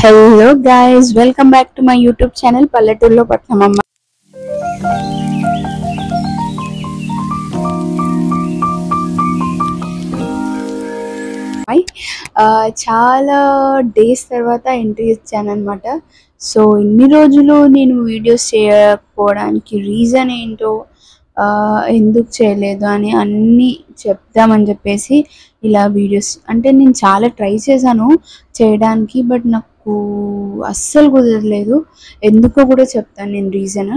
Hello guys, welcome back to my YouTube channel Palletullo Patnamamma. చాలా days తర్వాత entry ఇచ్చాను అనమాట. సో ఇన్ని రోజులు నేను వీడియోస్ చేయకపోవడానికి రీజన్ ఏంటో, ఎందుకు చేయలేదు అని అన్నీ చెప్దామని చెప్పేసి ఇలా వీడియోస్ అంటే నేను చాలా ట్రై చేశాను చేయడానికి, బట్ నాకు అస్సలు కుదరలేదు. ఎందుకో కూడా చెప్తాను నేను రీజన్.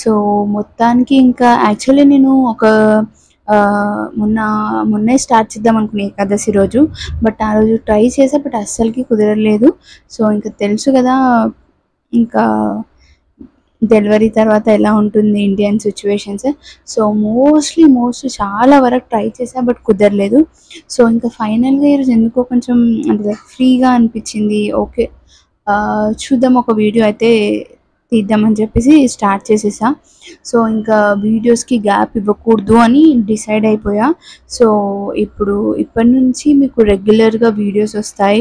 సో మొత్తానికి ఇంకా యాక్చువల్లీ నేను ఒక మొన్నే స్టార్ట్ చేద్దాం అనుకునే ఏకాదశి రోజు, బట్ ఆ రోజు ట్రై చేసా, బట్ అస్సలకి కుదరలేదు. సో ఇంకా తెలుసు కదా, ఇంకా డెలివరీ తర్వాత ఎలా ఉంటుంది ఇండియన్ సిచ్యువేషన్స్. సో మోస్ట్లీ చాలా వరకు ట్రై చేసా, బట్ కుదరలేదు. సో ఇంకా ఫైనల్గా ఈరోజు ఎందుకో కొంచెం అంటే లైక్ ఫ్రీగా అనిపించింది. ఓకే, చూద్దాం, ఒక వీడియో అయితే తీద్దామని చెప్పేసి స్టార్ట్ చేసేసా. సో ఇంకా వీడియోస్కి గ్యాప్ ఇవ్వకూడదు అని డిసైడ్ అయిపోయా. సో ఇప్పటి నుంచి మీకు రెగ్యులర్గా వీడియోస్ వస్తాయి,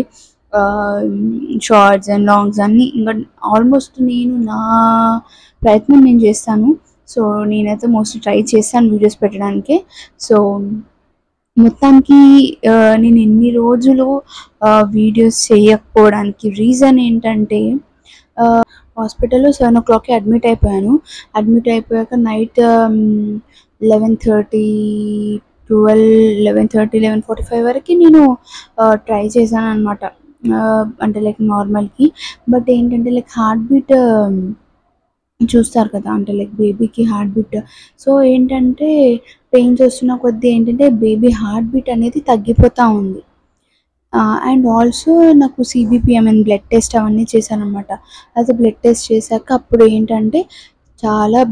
షార్ట్స్ అండ్ లాంగ్స్ అన్నీ. ఇంకా ఆల్మోస్ట్ నేను నా ప్రయత్నం నేను చేస్తాను. సో నేనైతే మోస్ట్లీ ట్రై చేస్తాను వీడియోస్ పెట్టడానికి. సో మొత్తానికి నేను ఎన్ని రోజులు వీడియోస్ చేయకపోవడానికి రీజన్ ఏంటంటే, హాస్పిటల్లో 7 o'clockకి అడ్మిట్ అయిపోయాను. అడ్మిట్ అయిపోయాక నైట్ 11:30, 11:45 వరకు నేను ట్రై చేశాను అనమాట. అంటే లైక్ నార్మల్కి, బట్ ఏంటంటే లైక్ హార్ట్ బీట్ చూస్తారు కదా, అంటే లైక్ బేబీకి హార్ట్ బీట్. సో ఏంటంటే పెయిన్స్ వస్తున్న కొద్దీ ఏంటంటే బేబీ హార్ట్ బీట్ అనేది తగ్గిపోతూ ఉంది. అండ్ ఆల్సో నాకు CBP బ్లడ్ టెస్ట్ అవన్నీ చేశాను అనమాట. అయితే బ్లడ్ టెస్ట్ చేశాక అప్పుడు ఏంటంటే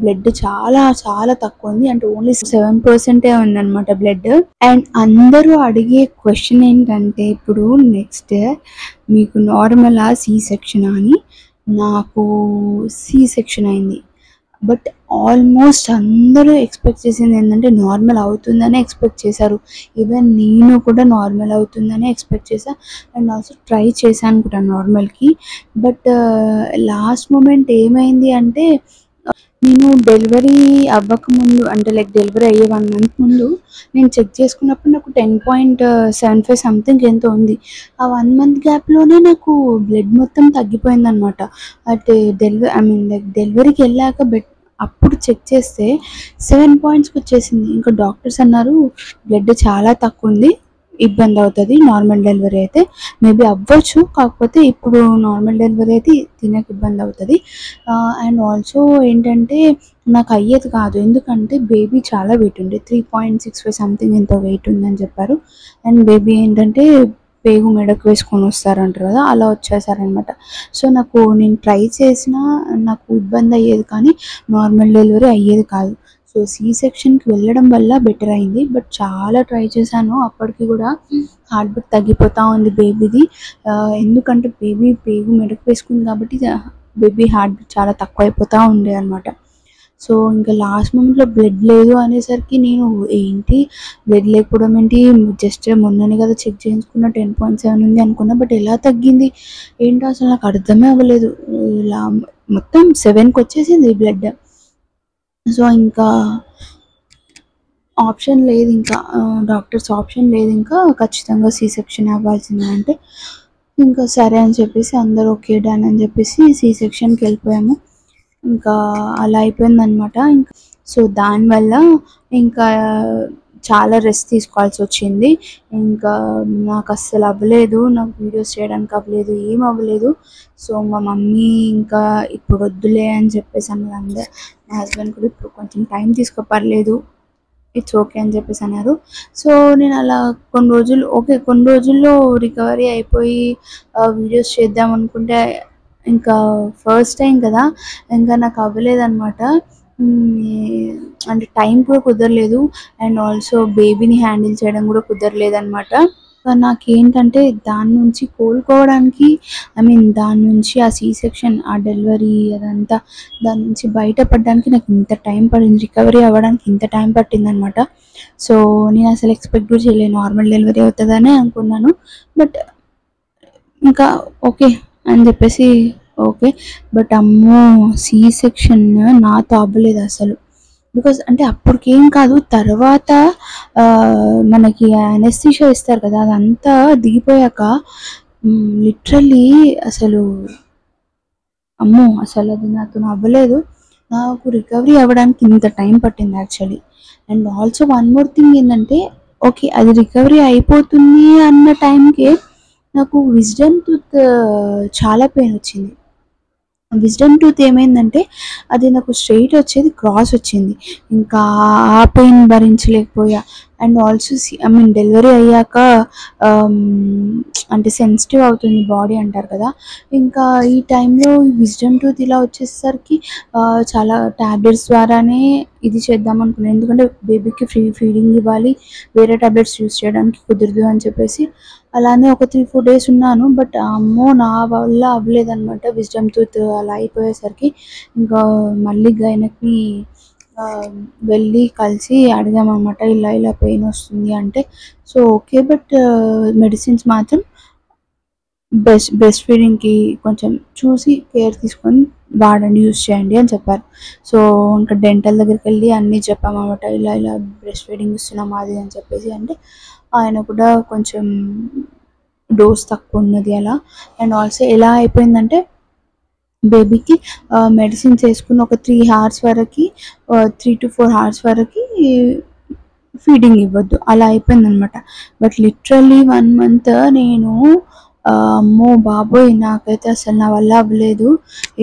బ్లడ్ చాలా తక్కువ ఉంది, అంటే ఓన్లీ 7% ఉందన్నమాట బ్లడ్. అండ్ అందరూ అడిగే క్వశ్చన్ ఏంటంటే, ఇప్పుడు నెక్స్ట్ మీకు నార్మలా C సెక్షన్ అని. నాకు C సెక్షన్ అయింది, బట్ ఆల్మోస్ట్ అందరూ ఎక్స్పెక్ట్ చేసింది ఏంటంటే నార్మల్ అవుతుందని ఎక్స్పెక్ట్ చేశారు. ఈవెన్ నేను కూడా నార్మల్ అవుతుందని ఎక్స్పెక్ట్ చేశాను, అండ్ ఆల్సో ట్రై చేశాను కూడా నార్మల్కి. బట్ లాస్ట్ మూమెంట్ ఏమైంది అంటే, నేను డెలివరీ అవ్వకముందు, అంటే లైక్ డెలివరీ అయ్యే 1 month ముందు నేను చెక్ చేసుకున్నప్పుడు నాకు 10.75 సంథింగ్ ఎంతో ఉంది. ఆ 1 month గ్యాప్లోనే నాకు బ్లడ్ మొత్తం తగ్గిపోయిందనమాట. అంటే లైక్ డెలివరీకి వెళ్ళాక అప్పుడు చెక్ చేస్తే 7 pointsకి వచ్చేసింది. ఇంకా డాక్టర్స్ అన్నారు బ్లడ్ చాలా తక్కువ ఉంది, ఇబ్బంది అవుతుంది నార్మల్ డెలివరీ అయితే. మేబీ అవ్వచ్చు, కాకపోతే ఇప్పుడు నార్మల్ డెలివరీ అయితే తినక ఇబ్బంది అవుతుంది. అండ్ ఆల్సో ఏంటంటే నాకు అయ్యేది కాదు, ఎందుకంటే బేబీ చాలా వెయిట్ ఉంది, 3.65 సంథింగ్ ఎంతో వెయిట్ ఉందని చెప్పారు. అండ్ బేబీ ఏంటంటే పేగు మెడకు వేసుకొని వస్తారంటారు కదా, అలా వచ్చేసారనమాట. సో నేను ట్రై చేసినా నాకు ఇబ్బంది అయ్యేది, కానీ నార్మల్ డెలివరీ అయ్యేది కాదు. సో C సెక్షన్కి వెళ్ళడం వల్ల బెటర్ అయింది, బట్ చాలా ట్రై చేశాను. అప్పటికి కూడా హార్ట్ బీట్ తగ్గిపోతూ ఉంది బేబీది. ఎందుకంటే బేబీ పేగు మెడకు వేసుకుంది కాబట్టి బేబీ హార్ట్ బీట్ చాలా తక్కువ అయిపోతూ ఉండే అనమాట. సో ఇంకా లాస్ట్ మూమెంట్లో బ్లడ్ లేదు అనేసరికి నేను ఏంటి బ్లడ్ లేకపోవడం ఏంటి, జస్ట్ మొన్ననే కదా చెక్ చేయించుకున్న 10.7 ఉంది అనుకున్నా, బట్ ఎలా తగ్గింది ఏంటో అసలు నాకు అర్థమే అవ్వలేదు. ఇలా మొత్తం 7కి వచ్చేసింది బ్లడ్. సో ఇంకా ఆప్షన్ లేదు, ఇంకా డాక్టర్స్ ఆప్షన్ లేదు, ఇంకా ఖచ్చితంగా C సెక్షన్ అవ్వాల్సిందే అంటే, ఇంకా సరే అని చెప్పేసి అందరూ ఓకే డన్ అని చెప్పేసి C సెక్షన్కి వెళ్ళిపోయాము. ఇంకా అలా అయిపోయిందనమాట. ఇంకా సో దానివల్ల ఇంకా చాలా రెస్ట్ తీసుకోవాల్సి వచ్చింది. ఇంకా నాకు అస్సలు అవ్వలేదు, నాకు వీడియోస్ చేయడానికి అవ్వలేదు, ఏం అవ్వలేదు. సో మా మమ్మీ ఇంకా ఇప్పుడు వద్దులే అని చెప్పేసి అన్నది. మా హస్బెండ్ కూడా ఇప్పుడు కొంచెం టైం తీసుకో, పర్లేదు, ఇట్స్ ఓకే అని చెప్పేసి అన్నారు. సో నేను అలా కొన్ని రోజుల్లో రికవరీ అయిపోయి వీడియోస్ చేద్దాం అనుకుంటే, ఇంకా ఫస్ట్ టైం కదా, ఇంకా నాకు అవ్వలేదన్నమాట. అంటే టైం కూడా కుదరలేదు, అండ్ ఆల్సో బేబీని హ్యాండిల్ చేయడం కూడా కుదరలేదన్నమాట. నాకేంటంటే దాని నుంచి కోలుకోవడానికి, దాని నుంచి ఆ C సెక్షన్, ఆ డెలివరీ అదంతా, దాని నుంచి బయటపడడానికి నాకు ఇంత టైం పడింది, రికవరీ అవ్వడానికి ఇంత టైం పట్టిందనమాట. సో నేను అసలు ఎక్స్పెక్ట్ కూడా చేయలేదు నార్మల్ డెలివరీ అవుతుందని అనుకున్నాను. బట్ ఇంకా ఓకే, అని చెప్పేసి ఓకే. బట్ అమ్మో! సి సెక్షన్ నాతో అవ్వలేదు అసలు. బికాజ్ అంటే అప్పటికేం కాదు. తర్వాత మనకి అనెస్థీషియా ఇస్తారు కదా! అదంతా దిగిపోయాక లిటరల్లీ అసలు అమ్మో! అసలది నాతోని అవ్వలేదు. నాకు రికవరీ అవ్వడానికి ఇంత టైం పట్టింది actually. And also one more thing ఏందంటే, ఓకే. అది రికవరీ అయిపోతుంది అన్న టైంకే నాకు విజ్డమ్ టూత్ చాలా పెయినొచ్చింది. విజ్డమ్ టూత్ ఏమైందంటే, అది నాకు స్ట్రెయిట్ వచ్చేది క్రాస్ వచ్చింది. ఇంకా ఆ పెయిన్ భరించలేకపోయా. And also I mean delivery అయ్యాక ఆహ్, అంటే సెన్సిటివ్ అవుతుంది బాడీ అంటారు కదా! ఇంకా ఈ టైంలో విజ్డమ్ టూత్ ఇలా వచ్చేసరికి చాలా టాబ్లెట్స్ ద్వారానే ఇది చేద్దాం అనుకున్నాను. ఎందుకంటే బేబీకి ఫ్రీ ఫీడింగ్ ఇవ్వాలి. వేరే టాబ్లెట్స్ యూజ్ చేయడానికి కుదరదు అని చెప్పేసి అలానే ఒక 3, 4 డేస్ ఉన్నాను. బట్ అమ్మో! నా వల్ల అవ్వలేదనమాట. విజ్డమ్ టూత్ అలా అయిపోయేసరికి ఇంకా మళ్ళీ గైనక్‌ని వెళ్ళి కలిసి అడిగామనమాట. ఇలా ఇలా పెయిన్ వస్తుంది అంటే, సో ఓకే. బట్ మెడిసిన్స్ మాత్రం బ్రెస్ట్ ఫీడింగ్‌కి కొంచెం చూసి కేర్ తీసుకొని వాడండి, యూజ్ చేయండి అని చెప్పారు. సో ఇంకా డెంటల్ దగ్గరికెళ్ళి అన్నీ చెప్పామనమాట. ఇలా ఇలా బ్రెస్ట్ ఫీడింగ్ ఇస్తున్నాం అది అని చెప్పేసి అంటే, ఆయన కూడా కొంచెం డోస్ తక్కువున్నది అలా. అండ్ ఆల్సో ఎలా అయిపోయిందంటే బేబీకి మెడిసిన్స్ ఏసుకున్న ఒక 3 హార్స్ వరకి 3-4 హార్స్ వరకి ఫీడింగ్ ఇవ్వద్దు. అలా అయిపోయిందనమాట. బట్ లిటరల్లీ 1 మంత్ నేను అమ్మో బాబోయ్! నాకైతే అసలు నా వల్ల అవ్వలేదు.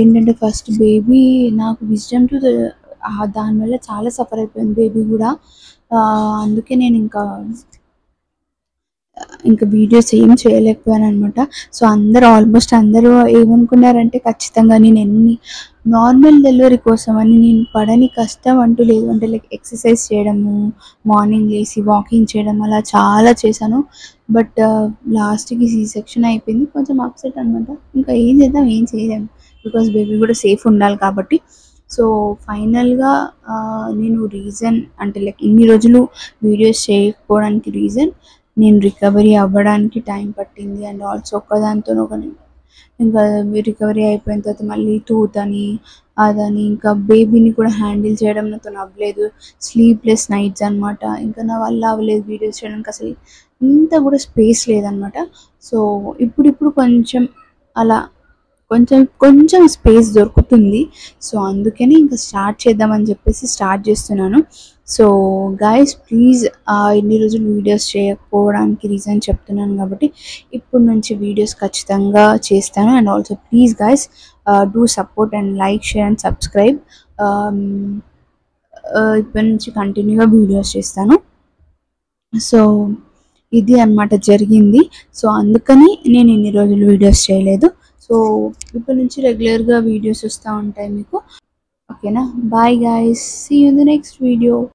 ఏంటంటే ఫస్ట్ బేబీ నాకు విజ్డమ్ టూత్ దానివల్ల చాలా సఫర్ అయిపోయింది బేబీ గూడా. అందుకే నేనింకా ఇంక వీడియోస్ ఏం చేయలేకపోయాననమాట. సో ఆల్మోస్ట్ అందరూ ఏమనుకున్నారంటే ఖచ్చితంగా నేను నార్మల్ డెలివరీ కోసమని నేను పడని కష్టం అంటూ లేదు. అంటే లైక్ ఎక్సర్సైజ్ చేయడము, మార్నింగ్ లేసి వాకింగ్ చేయడం అలా చాలా చేశాను. బట్ లాస్ట్‌కి సి సెక్షన్ అయిపోయింది. కొంచెం అప్సెట్ అనమాట. ఇంకా ఏం చేద్దాం, ఏం చేయలేం. బికాజ్ బేబీ కూడా సేఫ్ ఉండాలి కాబట్టి. సో ఫైనల్‌గా నేను రీజన్ అంటే లైక్ ఇన్ని రోజులు వీడియోస్ చేయకపోవడానికి రీజన్ నేను రికవరీ అవ్వడానికి టైం పట్టింది. అండ్ ఆల్సో ఒక్కదానితోని ఇంకా రికవరీ అయిపోయిన తర్వాత మళ్ళీ టూత్ అని, అదని ఇంకా బేబీని కూడా హ్యాండిల్ చేయడం నాతోని అవ్వలేదు. స్లీప్‌లెస్ నైట్స్ అనమాట. ఇంకా నా వల్ల అవ్వలేదు వీడియోస్ చేయడానికి. అసలు ఇంత కూడా స్పేస్ లేదనమాట. సో ఇప్పుడిప్పుడు కొంచెం అలా కొంచెం కొంచెం స్పేస్ దొరుకుతుంది. సో అందుకని ఇంకా స్టార్ట్ చేద్దామని చెప్పేసి స్టార్ట్ చేస్తున్నాను. సో గైస్ ప్లీజ్ ఇన్ని రోజులు వీడియోస్ చేయకపోవడానికి రీజన్ చెప్తున్నాను కాబట్టి ఇప్పటి నుంచి వీడియోస్ ఖచ్చితంగా చేస్తాను. And also please guys do support and like, share and subscribe. ఇప్పటి నుంచి కంటిన్యూగా వీడియోస్ చేస్తాను. సో ఇది అనమాట జరిగింది. సో అందుకని నేను ఇన్ని రోజులు వీడియోస్ చేయలేదు. సో ఇప్పటి నుంచి రెగ్యులర్‌గా వీడియోస్ వస్తా ఉంటాయి మీకు. ఓకేనా? Bye guys. See you in the next video.